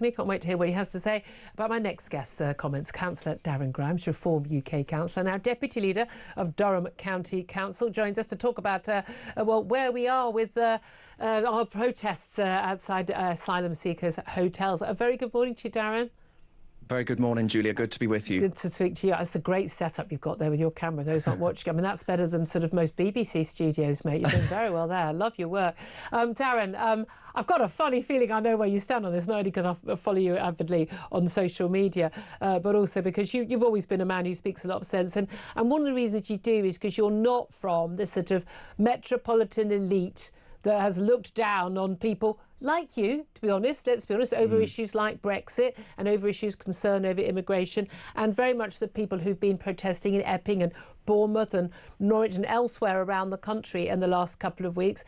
Me, can't wait to hear what he has to say about my next guest's comments. Councillor Darren Grimes, Reform UK Councillor, now Deputy Leader of Durham County Council, joins us to talk about well, where we are with our protests outside asylum seekers' hotels. A very good morning to you, Darren. Very good morning, Julia. Good to be with you. Good to speak to you. It's a great setup you've got there with your camera. Those aren't watching. I mean, that's better than sort of most BBC studios, mate. You're doing very well there. I love your work. Darren, I've got a funny feeling I know where you stand on this, not only because I follow you avidly on social media, but also because you've always been a man who speaks a lot of sense. And one of the reasons you do is because you're not from this sort of metropolitan elite that has looked down on people like you, to be honest, let's be honest, over issues like Brexit and over issues concerned over immigration, and very much the people who've been protesting in Epping and Bournemouth and Norwich and elsewhere around the country in the last couple of weeks,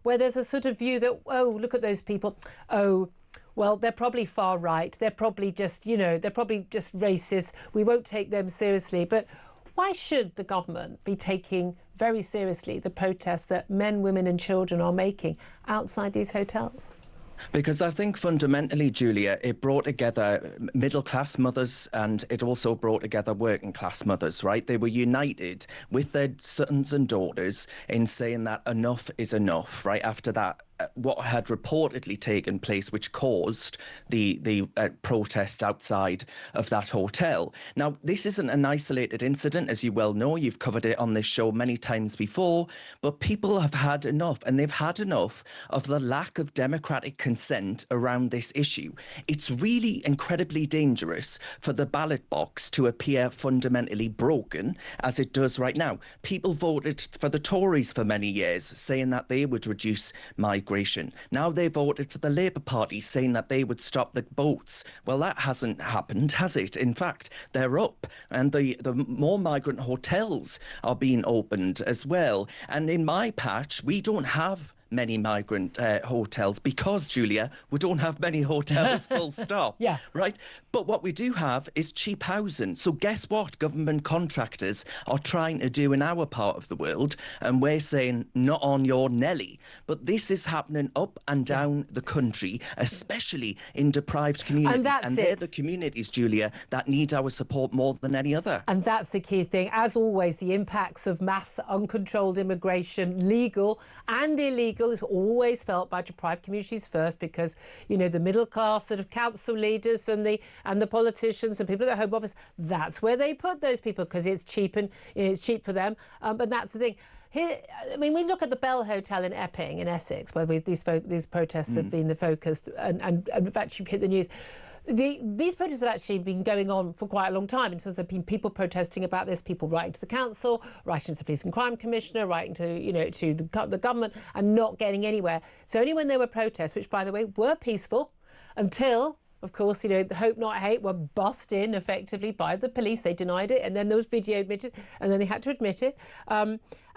where there's a sort of view that, oh, look at those people, oh, well, they're probably far right, they're probably just, you know, they're probably just racist, we won't take them seriously. But why should the government be taking very seriously the protests that men, women and children are making outside these hotels? Because I think fundamentally, Julia, it brought together middle-class mothers and it also brought together working-class mothers, right? They were united with their sons and daughters in saying that enough is enough, right? After that, what had reportedly taken place, which caused the protest outside of that hotel. Now, this isn't an isolated incident, as you well know. You've covered it on this show many times before, but people have had enough, and they've had enough of the lack of democratic consent around this issue. It's really incredibly dangerous for the ballot box to appear fundamentally broken, as it does right now. People voted for the Tories for many years, saying that they would reduce migration. Now they voted for the Labour Party, saying that they would stop the boats. Well, that hasn't happened, has it? In fact, they're up, and the more migrant hotels are being opened as well. And in my patch, we don't have many migrant hotels because, Julia, we don't have many hotels, full stop. Yeah. Right? But what we do have is cheap housing. So guess what government contractors are trying to do in our part of the world? And we're saying, not on your Nelly. But this is happening up and down the country, especially in deprived communities. And they're the communities, Julia, that need our support more than any other. And that's the key thing. As always, the impacts of mass uncontrolled immigration, legal and illegal, is always felt by deprived communities first, because, you know, the middle class sort of council leaders and the politicians and people at the Home Office, that's where they put those people because it's cheap and it's cheap for them. But that's the thing. Here, I mean, we look at the Bell Hotel in Epping in Essex, where these protests have been the focus, and in fact, you've hit the news. These protests have actually been going on for quite a long time, in terms of there have been people protesting about this, people writing to the council, writing to the Police and Crime Commissioner, writing to, you know, to the government, and not getting anywhere. So only when there were protests, which, by the way, were peaceful, until, of course, you know, the Hope Not Hate were bussed in effectively by the police. They denied it, and then there was video admitted, and then they had to admit it.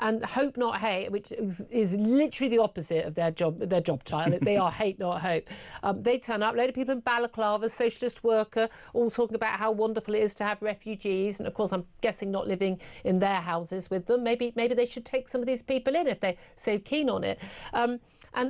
And Hope Not Hate, which is literally the opposite of their job title. They are Hate Not Hope. They turn up, a load of people in balaclavas, socialist worker, all talking about how wonderful it is to have refugees. And of course, I'm guessing not living in their houses with them. Maybe they should take some of these people in if they're so keen on it. And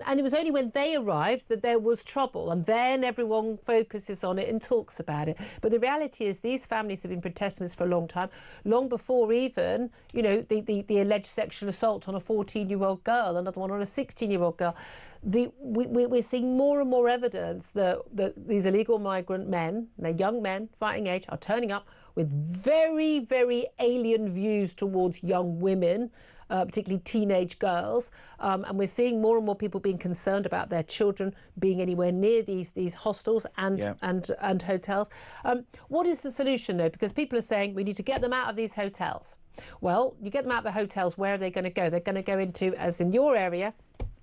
it was only when they arrived that there was trouble, and then everyone focuses on it and talks about it. But the reality is, these families have been protesting this for a long time, long before even, you know, the alleged sexual assault on a 14-year-old girl, another one on a 16-year-old girl. We're seeing more and more evidence that these illegal migrant men, they're young men, fighting age, are turning up with very, very alien views towards young women, particularly teenage girls. And we're seeing more and more people being concerned about their children being anywhere near these hostels and hotels. What is the solution, though? Because people are saying we need to get them out of these hotels. Well, you get them out of the hotels, where are they going to go? They're going to go into, as in your area,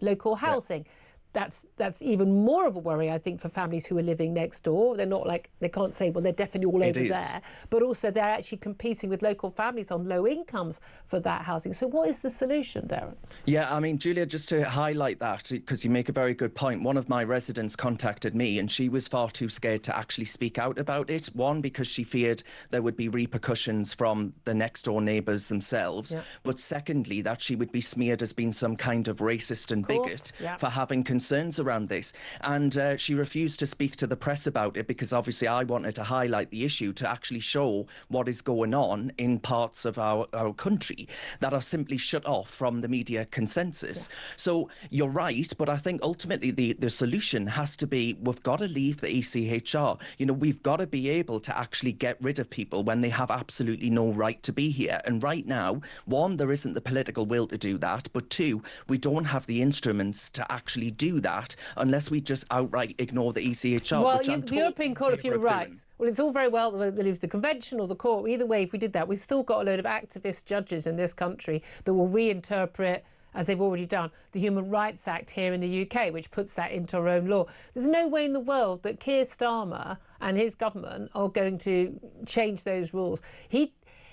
local housing. Yeah. That's even more of a worry, I think, for families who are living next door. They're not like, they can't say, well, they're definitely all over there. But also they're actually competing with local families on low incomes for that housing. So what is the solution, Darren? Yeah, I mean, Julia, just to highlight that, because you make a very good point, one of my residents contacted me and she was far too scared to actually speak out about it. One, because she feared there would be repercussions from the next door neighbours themselves. Yeah. But secondly, that she would be smeared as being some kind of racist and bigot for having concerns concerns around this. And she refused to speak to the press about it because obviously I wanted to highlight the issue to actually show what is going on in parts of our country that are simply shut off from the media consensus. So you're right, but I think ultimately the solution has to be we've got to leave the ECHR. We've got to be able to actually get rid of people when they have absolutely no right to be here. And right now, one, there isn't the political will to do that, but two, we don't have the instruments to actually do that unless we just outright ignore the ECHR. Well, the European Court of Human Rights, well, it's all very well that we leave the convention or the court. Either way, if we did that, we've still got a load of activist judges in this country that will reinterpret, as they've already done, the Human Rights Act here in the UK, which puts that into our own law. There's no way in the world that Keir Starmer and his government are going to change those rules.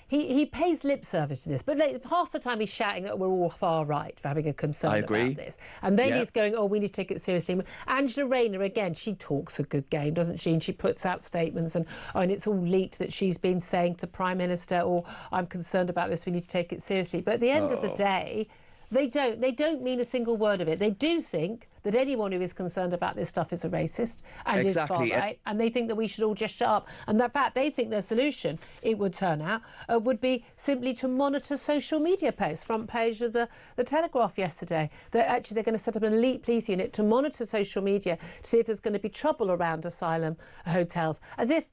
He pays lip service to this, but half the time he's shouting that we're all far right for having a concern about this. And then he's going, oh, we need to take it seriously. Angela Rayner, again, she talks a good game, doesn't she? And she puts out statements and it's all leaked that she's been saying to the Prime Minister, I'm concerned about this, we need to take it seriously. But at the end of the day, they don't mean a single word of it. They do think that anyone who is concerned about this stuff is a racist and is far right, and they think that we should all just shut up. And in fact, they think their solution, it would turn out, would be simply to monitor social media posts. Front page of the Telegraph yesterday, that actually they're going to set up an elite police unit to monitor social media to see if there's going to be trouble around asylum hotels, as if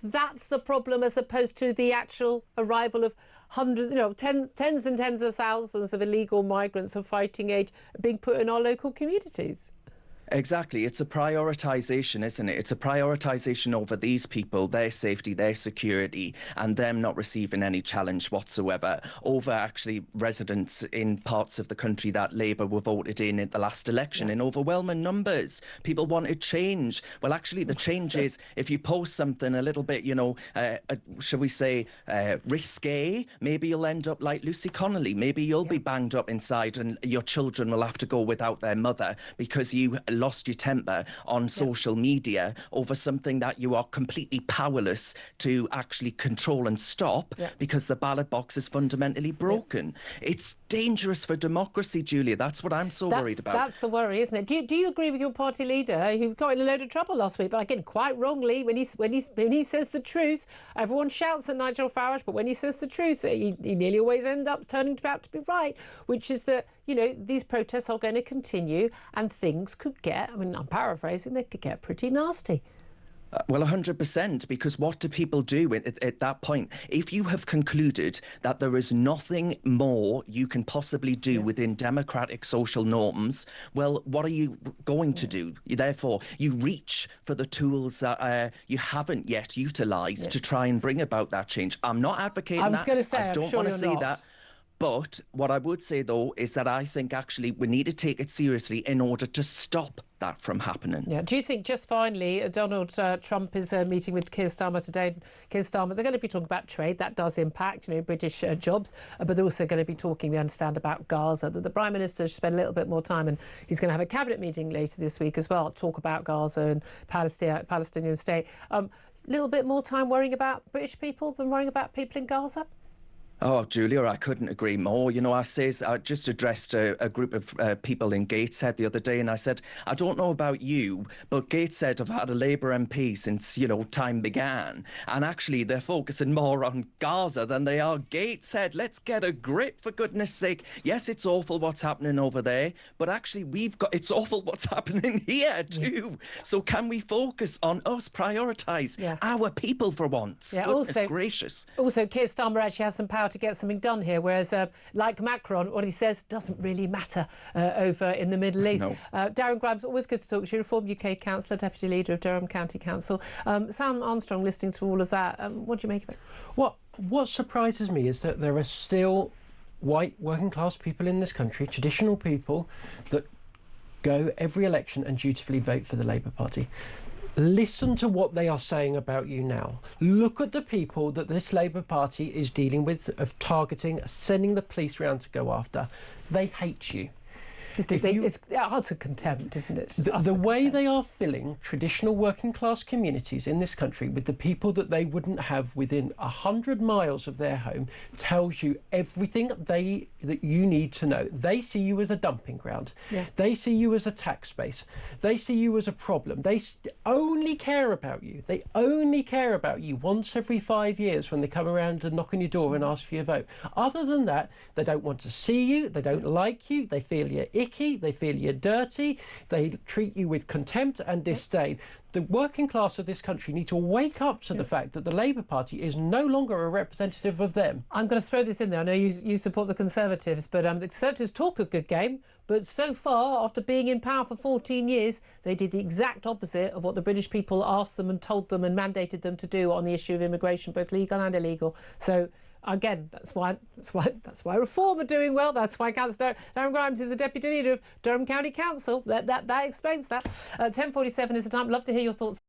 that's the problem, as opposed to the actual arrival of hundreds, tens and tens of thousands of illegal migrants of fighting age being put in our local communities. Exactly. It's a prioritisation, isn't it? It's a prioritisation over these people, their safety, their security, and them not receiving any challenge whatsoever, over actually residents in parts of the country that Labour were voted in the last election in overwhelming numbers. People wanted change. Well, actually, the change is if you post something a little bit, shall we say, risque, maybe you'll end up like Lucy Connolly. Maybe you'll be banged up inside and your children will have to go without their mother because you lost your temper on social media over something that you are completely powerless to actually control and stop because the ballot box is fundamentally broken. It's dangerous for democracy, Julia. That's what I'm worried about. That's the worry, isn't it? Do you agree with your party leader who got in a load of trouble last week, but again, quite wrongly, when he says the truth, everyone shouts at Nigel Farage, but when he says the truth, he nearly always ends up turning out to be right, which is that, these protests are going to continue and things could get, I'm paraphrasing, they could get pretty nasty. Well, 100%, because what do people do at that point? If you have concluded that there is nothing more you can possibly do within democratic social norms, well, what are you going to do? Therefore, you reach for the tools that you haven't yet utilised to try and bring about that change. I'm not advocating that. I was going to say, I don't want to see that. But what I would say, though, is that I think actually we need to take it seriously in order to stop that from happening. Yeah. Do you think, just finally, Donald Trump is meeting with Keir Starmer today? Keir Starmer, they're going to be talking about trade. That does impact, British jobs. But they're also going to be talking, we understand, about Gaza. The Prime Minister should spend a little bit more time, and he's going to have a cabinet meeting later this week as well, talk about Gaza and Palestinian state. A little bit more time worrying about British people than worrying about people in Gaza? Oh, Julia, I couldn't agree more. I just addressed a group of people in Gateshead the other day, and I said, I don't know about you, but Gateshead have had a Labour MP since, time began. And actually, they're focusing more on Gaza than they are Gateshead. Let's get a grip, for goodness sake. Yes, it's awful what's happening over there, but actually, it's awful what's happening here too. So can we focus on us, prioritise our people for once? Yeah, goodness gracious. Also, Keir Starmer actually has some power to get something done here, whereas like Macron, what he says doesn't really matter over in the Middle East. No. Darren Grimes, always good to talk to you, Reform UK Councillor, Deputy Leader of Durham County Council. Sam Armstrong, listening to all of that, what do you make of it? What surprises me is that there are still white working class people in this country, traditional people, that go every election and dutifully vote for the Labour Party. Listen to what they are saying about you now. Look at the people that this Labour Party is dealing with, of targeting, sending the police round to go after. They hate you. It's utter contempt, isn't it? The way they are filling traditional working class communities in this country with the people that they wouldn't have within 100 miles of their home tells you everything that you need to know. They see you as a dumping ground. Yeah. They see you as a tax base. They see you as a problem. They only care about you. They only care about you once every 5 years when they come around and knock on your door and ask for your vote. Other than that, they don't want to see you. They don't like you. They feel you're icky. They feel you're dirty. They treat you with contempt and disdain. The working class of this country need to wake up to the fact that the Labour Party is no longer a representative of them. I'm going to throw this in there. I know you support the Conservatives, but the Conservatives talk a good game. But so far, after being in power for 14 years, they did the exact opposite of what the British people asked them and told them and mandated them to do on the issue of immigration, both legal and illegal. So again, that's why Reform are doing well. That's why Councillor Darren Grimes is the Deputy Leader of Durham County Council. That explains that. 10:47 is the time. Love to hear your thoughts.